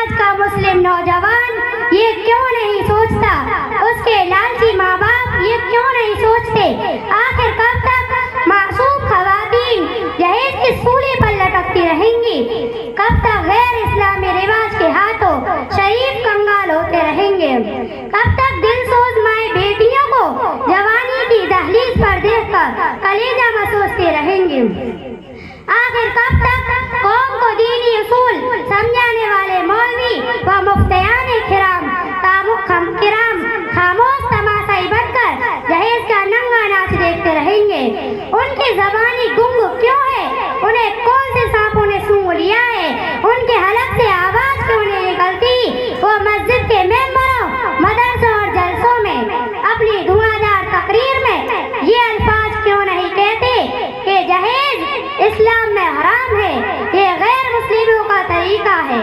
آج کا مسلم نوجوان یہ کیوں نہیں سوچتا؟ اس کے لالچی ماں باپ یہ کیوں نہیں سوچتے؟ آخر کب تک معصوم خواتین جہیز کی سولی پر لٹکتی رہیں گی؟ کب تک غیر اسلامی رواج کے ہاتھوں شریف کنگال ہوتے رہیں گے؟ کب تک دل سوز مائیں بیٹیوں کو جوانی کی دہلیز پر دیکھ کر کلیجہ مسوستے رہیں گے؟ آخر کب تک قوم کو دینی اصول سمجھانے والے مولوی و مفتیان کرام خاموش تماشائی بن کر جہیز کا ننگا ناچ دیکھتے رہیں گے؟ ان کی زبانی گنگ کیوں ہے؟ انہیں کون سے سانپوں نے سونگھ لیا ہے؟ ان کے حلق سے آواز کیوں نہیں نکلتی؟ وہ مسجد کے ممبروں، مدرسوں اور جلسوں میں اپنی دھواں تقریر میں یہ الفاظ کیوں نہیں کہتے کہ جہیز اسلام میں حرام ہے، یہ غیر مسلموں کا طریقہ ہے،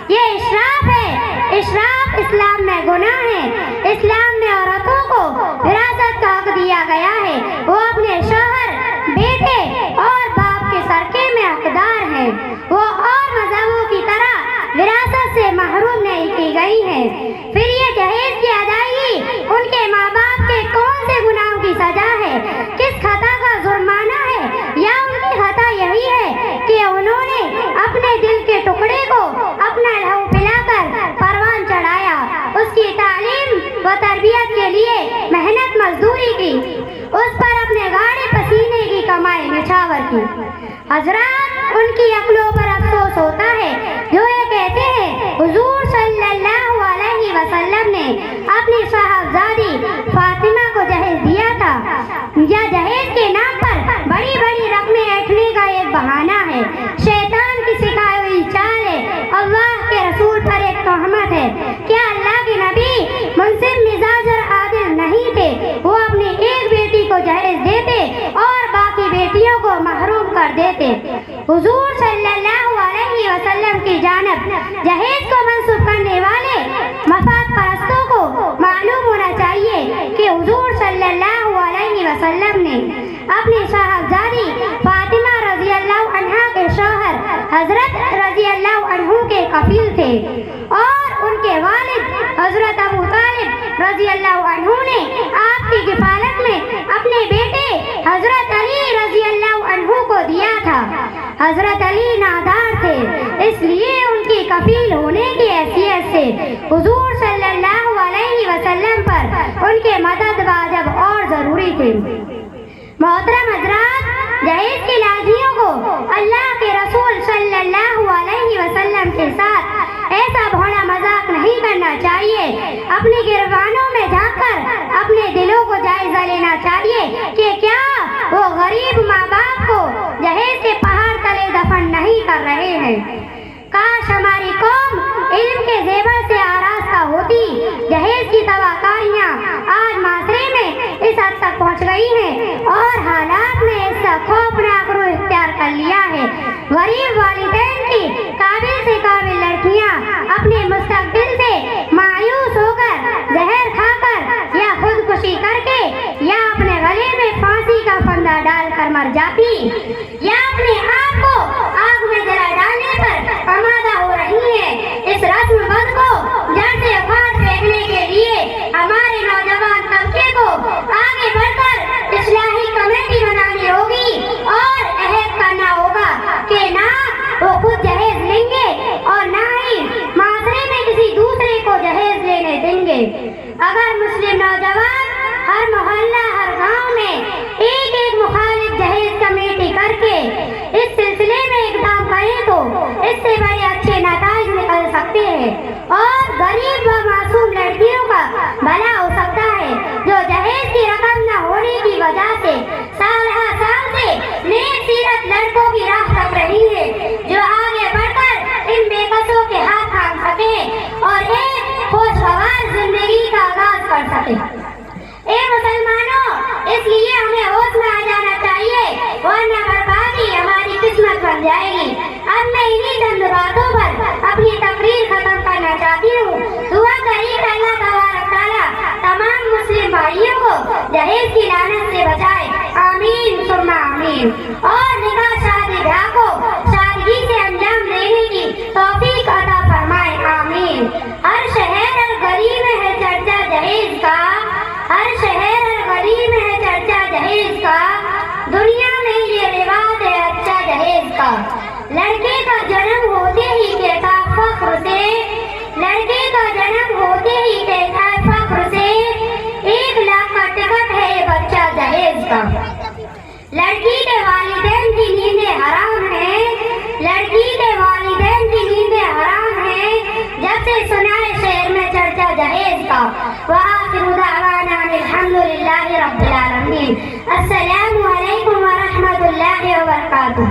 یہ اشراف ہے، اشراف اسلام میں گناہ ہے، اسلام میں عورتوں کو وراثت کا حق دیا گیا ہے، وہ اپنے شوہر، بیٹے اور باپ کے سرکے میں حقدار ہیں، وہ اور مذہبوں کی طرح وراثت سے محروم نہیں کی گئی ہیں۔ پھر یہ جہیز کی ادائیگی ان کے ماں باپ کے کون سے گناہوں کی سزا ہے؟ کس خطا کا جرمانہ ہے؟ یا ان کی خطا یہی ہے کہ انہوں نے اپنے دل کے ٹکڑے کو اپنا لہو پلا کر پروان چڑھایا، اس کی تعلیم و تربیت کے لیے محنت مزدوری کی، اس پر اپنے گاڑے پسینے کی کمائی نچھاور کی۔ حضرات، ان کی عقلوں پر افسوس ہوتا ہے جو یہ کہتے ہیں حضور صلی اللہ علیہ وسلم نے اپنی صاحبزادی فاطمہ کو جہیز دیا تھا، یا جہیز کے نام پر بڑی بڑی رقمیں ایٹھنے کا ایک بہانہ ہے، شیطان کی سکھائی ہوئی چال ہے، اللہ کے رسول پر ایک تہمت ہے۔ کیا اللہ کے نبی منصف مزاج اور عادل نہیں تھے؟ وہ اپنی ایک بیٹی کو جہیز دیتے اور باقی بیٹیوں کو محروم کر دیتے۔ حضور صلی اللہ علیہ وسلم کی جانب جہیز کو منسوب کرنے والے مفاد پرستوں کو معلوم ہونا چاہیے کہ حضور صلی اللہ علیہ وسلم نے اپنی صاحبزادی فاطمہ رضی اللہ عنہا کے شوہر حضرت رضی اللہ عنہ کے کفیل تھے، اور ان کے والد حضرت ابو طالب رضی اللہ عنہ نے آپ کی کفالت میں اپنے بیٹے حضرت علی رضی اللہ عنہ کو دیا تھا۔ حضرت علی نادار تھے، اس لیے ان کی کفیل ہونے کی حیثیت سے حضور صلی اللہ علیہ وسلم پر ان کے مدد واجب اور ضروری تھی۔ محترم حضرات، جہیز کی لازمیوں کو اللہ کے رسول صلی اللہ علیہ وسلم کے ساتھ ایسا بھولا مذاق نہیں کرنا چاہیے۔ اپنی گریبانوں میں جھانک کر اپنے دلوں کو جائزہ لینا چاہیے کہ کیا وہ غریب ماں باپ کو جہیز کے پہاڑ تلے دفن نہیں کر رہے ہیں۔ کاش ہماری قوم علم کے زیور سے آراستہ ہوتی۔ جہیز کی تباہکاریاں آج معاشرے میں اس حد تک پہنچ گئی ہیں اور حالات نے اس کا خوفناک روح اختیار کر لیا ہے۔ غریب والدین کی قابل سے قابل لڑکیاں اپنے مستقبل سے مایوس ہو کر زہر کھا کر یا خودکشی کر کے یا اپنے گلے میں پھانسی کا پھندا ڈال کر مر جاتی، یا اپنے آپ کو آگ میں جلا ڈالنے پر آمادہ ہو رہی ہیں۔ اس رسم بد کو جڑ سے اکھاڑ پھینکنے کے لیے ہمارے نوجوان طبقے کو آگے بڑھ کر اصلاحی کمیٹی بنانی ہوگی اور عہد کرنا ہوگا کہ نہ وہ خود جہیز لیں گے اور نہ ہی معاشرے میں کسی دوسرے کو جہیز لینے دیں گے۔ اگر مسلم نوجوان ہر محلہ ہر گاؤں میں ایک ایک مخالف جہیز کمیٹی کر کے اس سلسلے میں اقدام کریں تو اس سے بڑے اچھے نتائج نکل سکتے ہیں اور غریب و معصوم لڑکیوں کا بھلا ہو سکتا ہے جو جہیز کی رقم نہ ہونے کی وجہ سے سال ہر سال سے نیک سیرت لڑکوں کی راہ تک رہی ہے، جو آگے بڑھ کر ان بے کسوں کے ہاتھ تھام سکے اور ایک خوشگوار زندگی کا آغاز کر سکے۔ اے مسلمانوں، اس لیے ہمیں ہوش میں آ جانا چاہیے ورنہ بربادی ہماری قسمت بن جائے گی۔ اب میں انہی چند باتوں پر اپنی تقریر ختم کرنا چاہتی ہوں۔ دعا کریے کہ اللہ تبارک تعالیٰ تمام مسلم بھائیوں کو جہیز کی لعنت سے بچائے، آمین ثم آمین، اور نکاح شادی بیاہ کو سادگی سے انجام دینے کی توفیق عطا فرمائے، آمین۔ رزقا وآخر دعوانا الحمد لله رب العالمين. السلام علیکم ورحمۃ اللہ وبرکاتہ.